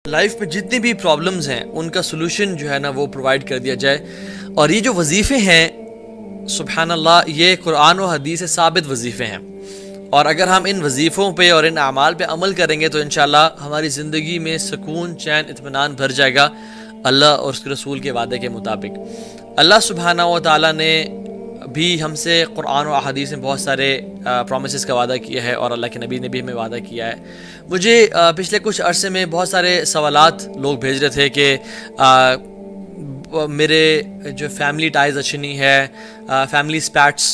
Life میں جتنی بھی پرابلمز ہیں ان کا سلوشن جو ہے نا وہ پرووائڈ کر دیا جائے. اور یہ جو وظیفے ہیں سبحان اللہ یہ قرآن و حدیث سے ثابت وظیفے ہیں, اور اگر ہم ان وظیفوں پہ اور ان اعمال پہ عمل کریں گے تو انشاءاللہ ہماری زندگی میں سکون, چین, اطمینان بھر جائے گا اللہ اور اس کے رسول کے وعدے کے مطابق. اللہ سبحانہ و تعالیٰ نے بھی ہم سے قرآن و احادیث میں بہت سارے پرومسز کا وعدہ کیا ہے, اور اللہ کے نبی نے بھی ہمیں وعدہ کیا ہے. مجھے پچھلے کچھ عرصے میں بہت سارے سوالات لوگ بھیج رہے تھے کہ میرے جو فیملی ٹائز اچھی نہیں ہے, فیملی سپیٹس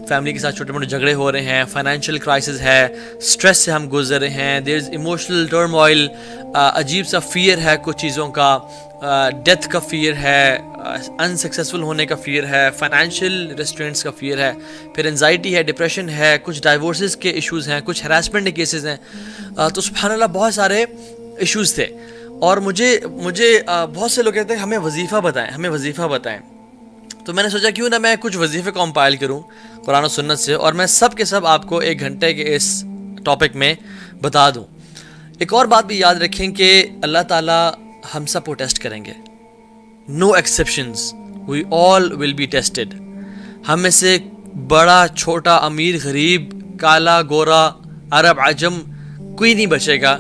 فیملی کے ساتھ چھوٹے موٹے جھگڑے ہو رہے ہیں, فائنینشیل کرائسس ہے, اسٹریس سے ہم گزر رہے ہیں, دیر از ایموشنل ٹرموائل, عجیب سا فیئر ہے کچھ چیزوں کا, ڈیتھ کا فیئر ہے, انسکسیسفل ہونے کا فیئر ہے, فائنینشیل ریسٹرینٹس کا فیئر ہے, پھر انزائٹی ہے, ڈپریشن ہے, کچھ ڈائیورسز کے ایشوز ہیں, کچھ ہراسمنٹ کے کیسز ہیں. تو سبحان اللہ بہت سارے ایشوز تھے, اور مجھے بہت سے لوگ کہتے ہیں ہمیں وظیفہ بتائیں. تو میں نے سوچا کیوں نہ میں کچھ وظیفے کمپائل کروں قرآن و سنت سے, اور میں سب کے سب آپ کو 1 گھنٹے کے اس ٹاپک میں بتا دوں. ایک اور بات بھی یاد رکھیں کہ اللہ تعالیٰ ہم سب کو ٹیسٹ کریں گے, no exceptions, we all will be tested. ہم میں سے بڑا چھوٹا, امیر غریب, کالا گورا, عرب عجم, کوئی نہیں بچے گا.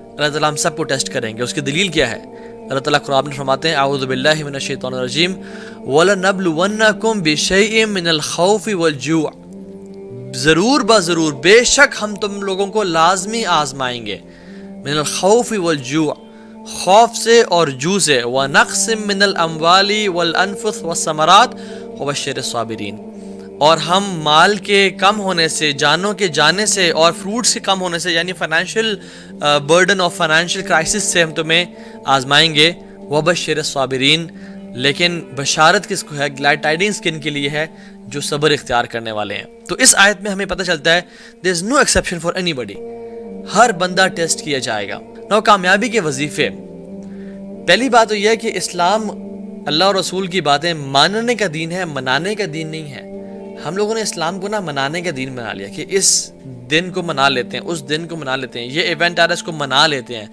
اللہ تعالیٰ ہم سب کو ٹیسٹ کریں گے. اس کی دلیل کیا ہے؟ اللہ تعالیٰ قرآن میں فرماتے ہیں اعوذ باللہ من الشیطان الرجیم وَلَنَبْلُوَنَّكُمْ بِشَيْءٍ مِّنَ الْخَوْفِ وَالْجُوعِ, ضرور بے شک ہم تم لوگوں کو لازمی آزمائیں گے. من الخوف والجوع, خوف سے اور جو سے, وَنَقْصٍ مِّنَ الْأَمْوَالِ وَالْأَنفُسِ وَالثَّمَرَاتِ وَبَشِّرِ الصَّابِرِينَ, اور ہم مال کے کم ہونے سے, جانوں کے جانے سے, اور فروٹس کے کم ہونے سے, یعنی فائنینشیل برڈن اور فائنینشیل کرائسس سے ہم تمہیں آزمائیں گے. وَبَشِّرِ الصَّابِرِينَ, لیکن بشارت کس کو ہے؟ گلیڈ ٹائڈنگز کن کے لیے ہے؟ جو صبر اختیار کرنے والے ہیں. تو اس آیت میں ہمیں پتہ چلتا ہے there is no exception for anybody, ہر بندہ ٹیسٹ کیا جائے گا. نو کامیابی کے وظیفے, پہلی بات تو یہ ہے کہ اسلام اللہ اور رسول کی باتیں ماننے کا دین ہے, منانے کا دین نہیں ہے. ہم لوگوں نے اسلام کو منانے کا دین بنا لیا کہ اس دن کو منا لیتے ہیں, اس دن کو منا لیتے ہیں, یہ ایونٹ آ رہا ہے اس کو منا لیتے ہیں,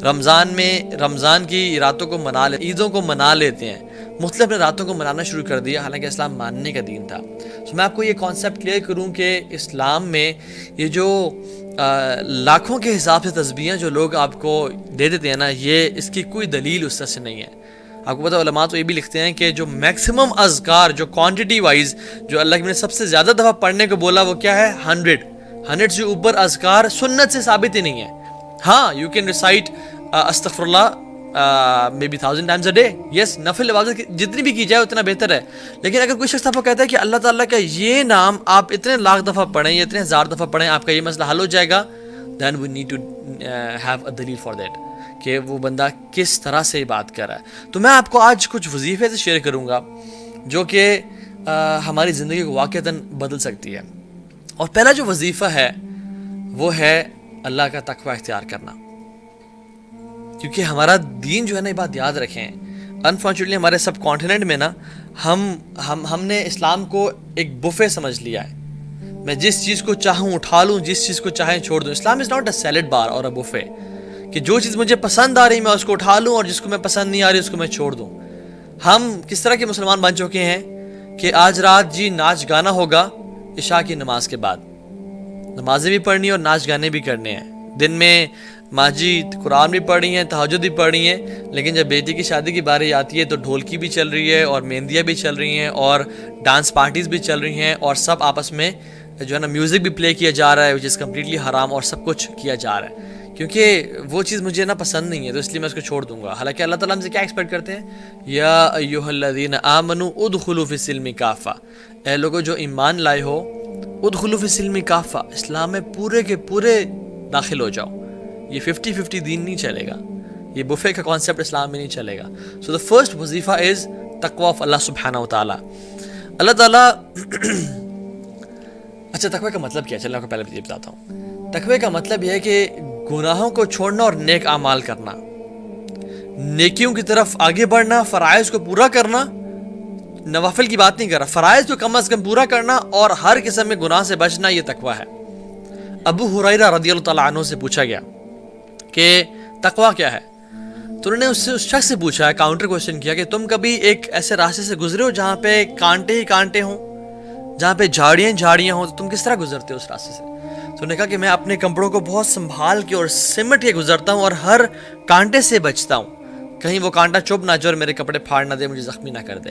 رمضان میں رمضان کی راتوں کو منا لیتے ہیں, عیدوں کو منا لیتے ہیں, مختلف راتوں کو منانا شروع کر دیا, حالانکہ اسلام ماننے کا دین تھا. میں آپ کو یہ کانسیپٹ کلیئر کروں کہ اسلام میں یہ جو لاکھوں کے حساب سے تسبیحیں جو لوگ آپ کو دے دیتے ہیں نا, یہ اس کی کوئی دلیل اس طرح سے نہیں ہے. آپ کو پتہ علماء تو یہ بھی لکھتے ہیں کہ جو میکسیمم اذکار, جو کوانٹٹی وائز جو اللہ نے سب سے زیادہ دفعہ پڑھنے کو بولا وہ کیا ہے؟ 100 سے اوپر اذکار سنت سے ثابت ہی نہیں ہے. ہاں یو کین ریسائٹ استغفر اللہ maybe 1000 times a day, yes, نفل عبادت جتنی بھی کی جائے اتنا بہتر ہے. لیکن اگر کوئی شخص آپ کو کہتا ہے کہ اللہ تعالیٰ کا یہ نام آپ اتنے لاکھ دفعہ پڑھیں یا اتنے 1000 دفعہ پڑھیں آپ کا یہ مسئلہ حل ہو جائے گا, then we need to have a دلیل for that, کہ وہ بندہ کس طرح سے بات کر رہا ہے. تو میں آپ کو آج کچھ وظیفے سے شیئر کروں گا جو کہ ہماری زندگی کو واقعتاً بدل سکتی ہے. اور پہلا جو وظیفہ ہے وہ ہے اللہ کا تقوی اختیار کرنا, کیونکہ ہمارا دین جو ہے نا, یہ بات یاد رکھیں, انفارچونیٹلی ہمارے سب کانٹیننٹ میں نا ہم نے اسلام کو ایک بفے سمجھ لیا ہے. میں جس چیز کو چاہوں اٹھا لوں, جس چیز کو چاہیں چھوڑ دوں. اسلام از ناٹ اے سیلڈ بار اور اے بفے, کہ جو چیز مجھے پسند آ رہی میں اس کو اٹھا لوں اور جس کو میں پسند نہیں آ رہی اس کو میں چھوڑ دوں. ہم کس طرح کے مسلمان بن چکے ہیں کہ آج رات جی ناچ گانا ہوگا عشاء کی نماز کے بعد, نمازیں بھی پڑھنی اور ناچ گانے بھی کرنے ہیں. دن میں ماں جی قرآن بھی پڑھ رہی ہیں, تہجد بھی پڑھ رہی ہیں, لیکن جب بیٹی کی شادی کی باری آتی ہے تو ڈھولکی بھی چل رہی ہے اور مہندیاں بھی چل رہی ہیں اور ڈانس پارٹیز بھی چل رہی ہیں, اور سب آپس میں جو ہے نا میوزک بھی پلے کیا جا رہا ہے, وچ از کمپلیٹلی حرام, اور سب کچھ کیا جا رہا ہے کیونکہ وہ چیز مجھے پسند نہیں ہے, تو اس لیے میں اس کو چھوڑ دوں گا. حالانکہ اللہ تعالیٰ ہم سے کیا ایکسپیکٹ کرتے ہیں؟ یا ایھا الذین آمنوا ادخلوا فی السلم کافہ, اے لوگوں جو ایمان لائے ہو, ادخلوا فی السلم کافہ, اسلام میں پورے کے پورے داخل ہو جاؤ. یہ 50-50 دین نہیں چلے گا, یہ بفے کا کانسیپٹ اسلام میں نہیں چلے گا. سو دا فرسٹ وظیفہ از تقوی آف اللہ سبحانہ و تعالیٰ. اللہ تعالیٰ اچھا تقوی کا مطلب کیا ہے؟ چلو آپ کو پہلے یہ بتاتا ہوں. تقوی کا مطلب یہ ہے کہ گناہوں کو چھوڑنا اور نیک اعمال کرنا, نیکیوں کی طرف آگے بڑھنا, فرائض کو پورا کرنا. نوافل کی بات نہیں کر رہا, فرائض کو کم از کم پورا کرنا اور ہر قسم میں گناہ سے بچنا, یہ تقوی ہے. ابو ہریرہ رضی اللہ تعالیٰ عنہ سے پوچھا گیا کہ تقوی کیا ہے؟ تو انہوں نے اس شخص سے پوچھا, کاؤنٹر کوشچن کیا کہ تم کبھی ایک ایسے راستے سے گزرے ہو جہاں پہ کانٹے ہی کانٹے ہوں, جہاں پہ جھاڑیاں ہوں, تو تم کس طرح گزرتے ہو اس راستے سے؟ تو انہوں نے کہا کہ میں اپنے کپڑوں کو بہت سنبھال کے اور سمٹ کے گزرتا ہوں اور ہر کانٹے سے بچتا ہوں, کہیں وہ کانٹا چبھ نہ جائے اور میرے کپڑے پھاڑ نہ دے, مجھے زخمی نہ کر دے.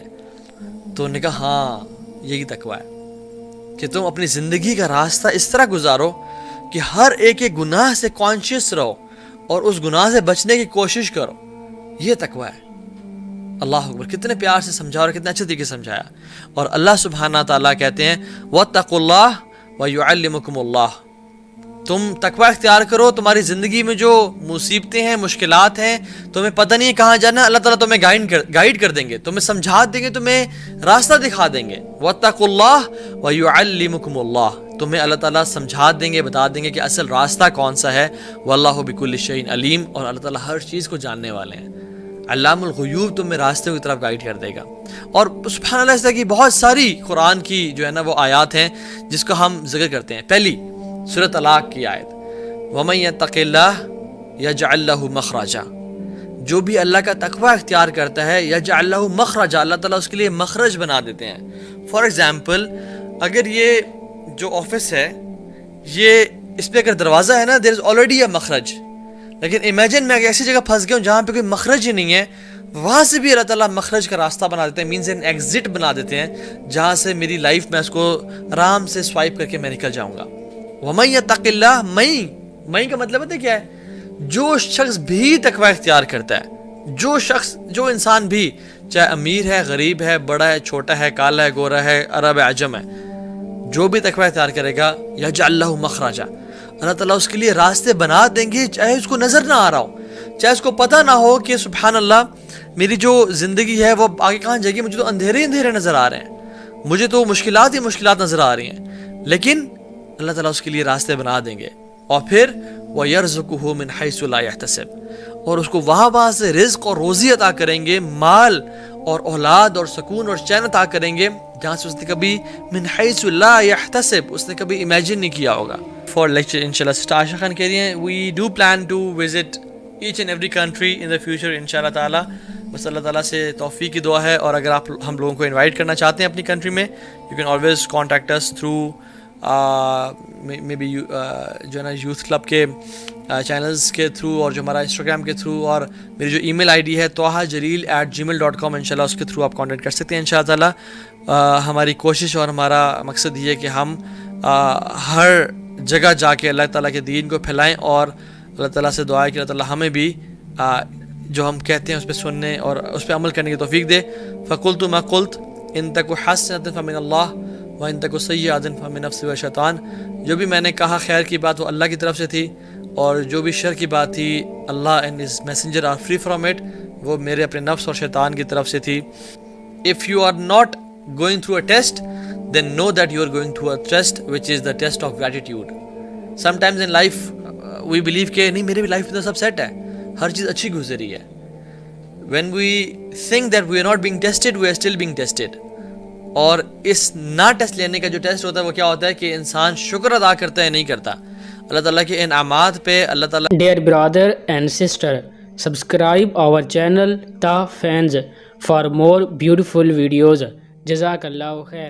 تو انہوں نے کہا ہاں یہی تقویٰ ہے کہ تم اپنی زندگی کا راستہ اس طرح گزارو کہ ہر ایک گناہ سے کانشیس رہو اور اس گناہ سے بچنے کی کوشش کرو. یہ تقویٰ ہے. اللہ اکبر, کتنے پیار سے سمجھا اور کتنے اچھے طریقے سے سمجھایا. اور اللہ سبحانہ تعالیٰ کہتے ہیں وَاتَّقُوا اللَّهَ وَيُعَلِّمُكُمُ اللَّهُ, تم تقویٰ اختیار کرو, تمہاری زندگی میں جو مصیبتیں ہیں, مشکلات ہیں, تمہیں پتہ نہیں کہاں جانا, اللہ تعالیٰ تمہیں گائیڈ کر دیں گے, تمہیں سمجھا دیں گے, تمہیں راستہ دکھا دیں گے. وَاتَّقُوا اللَّهَ وَيُعَلِّمُكُمُ اللَّهُ, تمہیں اللہ تعالیٰ سمجھا دیں گے, بتا دیں گے کہ اصل راستہ کون سا ہے. وَاللَّهُ بِكُلِّ شَيْءٍ عَلِيمٌ, اور اللہ تعالیٰ ہر چیز کو جاننے والے ہیں. علام الغیوب تمہیں راستے کی طرف گائیڈ کر دے گا. اور سبحان اللہ, اس طرح کی بہت ساری قرآن کی جو ہے نا وہ آیات ہیں جس کو ہم ذکر کرتے ہیں. پہلی سورۃ طلاق کی آیت, وَمَن يَتَّقِ اللَّهَ يَجْعَل لَّهُ مَخْرَجًا, جو بھی اللہ کا تقویٰ اختیار کرتا ہے, يَجْعَل لَّهُ مَخْرَجًا, اللہ تعالیٰ اس کے لیے مخرج بنا دیتے ہیں. فار ایگزامپل, اگر یہ جو آفس ہے, یہ اس پہ اگر دروازہ ہے نا, دیر از آلریڈی اے مخرج, لیکن امیجن میں ایسی جگہ پھنس گیا ہوں جہاں پہ کوئی مخرج ہی نہیں ہے, وہاں سے بھی اللہ تعالیٰ مخرج کا راستہ بنا دیتے ہیں, مینز این ایگزٹ بنا دیتے ہیں جہاں سے میری لائف میں اس کو آرام سے سوائپ کر کے میں نکل جاؤں گا. وَمَن يَتَّقِ اللَّهَ, مَن کا مطلب ہے کیا ہے؟ جو شخص بھی تقویٰ اختیار کرتا ہے, جو انسان بھی, چاہے امیر ہے, غریب ہے, بڑا ہے, چھوٹا ہے, کالا ہے, گورا ہے, عرب ہے, عجم ہے, جو بھی تقویٰ اختیار کرے گا, يَجْعَل لَّهُ مَخْرَجًا, اللہ تعالیٰ اس کے لیے راستے بنا دیں گے, چاہے اس کو نظر نہ آ رہا ہو, چاہے اس کو پتہ نہ ہو کہ سبحان اللہ میری جو زندگی ہے وہ آگے کہاں جائے گی, مجھے تو اندھیرے نظر آ رہے ہیں, مجھے تو مشکلات ہی مشکلات نظر آ رہی ہیں, لیکن اللہ تعالیٰ اس کے لیے راستے بنا دیں گے. اور پھر وَيَرْزُقُهُ مِنْ حَيْثُ لَا يَحْتَسِبُ, اور اس کو وہاں سے رزق اور روزی عطا کریں گے, مال اور اولاد اور سکون اور چین عطا کریں گے جہاں سے اس نے کبھی من حیث لا يحتسب, اس نے کبھی امیجن نہیں کیا ہوگا. فار لیکچر انشاءاللہ سسٹر عائشہ خان کہہ رہی ہیں we do plan to visit each and every country in the future انشاءاللہ تعالیٰ. بس اللہ تعالیٰ سے توفیق کی دعا ہے, اور اگر آپ ہم لوگوں کو انوائٹ کرنا چاہتے ہیں اپنی کنٹری میں, you can always contact us through may be جو ہے نا یوتھ کلب کے چینلز کے تھرو, اور جو ہمارا انسٹاگرام کے تھرو, اور میری جو ای میل آئی ڈی ہے tohajaleel@gmail.com, انشاءاللہ اس کے تھرو آپ کانٹیکٹ کر سکتے ہیں انشاءاللہ تعالیٰ. ہماری کوشش اور ہمارا مقصد یہ ہے کہ ہم ہر جگہ جا کے اللہ تعالیٰ کے دین کو پھیلائیں, اور اللہ تعالیٰ سے دعا ہے کہ اللہ تعالیٰ ہمیں بھی جو ہم کہتے ہیں اس پہ سننے اور اس پہ عمل کرنے کی توفیق دے. فَقُلْتُ مَا قُلْتُ إِن تَكُ حَسَنَةً فَمِنَ اللَّهِ وَإِن تَكُ سَيِّئَةً فَمِن نَفْسِي وَالشَّيْطَانِ, جو بھی میں نے کہا خیر کی بات وہ اللہ کی طرف سے تھی, اور جو بھی شر کی بات تھی اللہ and his messenger are free from it, وہ میرے اپنے نفس اور شیطان کی طرف سے تھی. If you are not going through a test, then know that you are going through a test which is the test of gratitude. Sometimes in life we believe کہ نہیں میری بھی لائف میں تو سب سیٹ ہے, ہر چیز اچھی گزری ہے. When we think that we are not being tested, we are still being tested. اور اس نہ ٹیسٹ لینے کا جو ٹیسٹ ہوتا ہے وہ کیا ہوتا ہے کہ انسان شکر ادا کرتا ہے نہیں کرتا اللہ تعالیٰ کے انعامات پہ. اللہ تعالیٰ Dear brother and sister, subscribe our channel Ta Fans for more beautiful videos. Jazakallahu khair.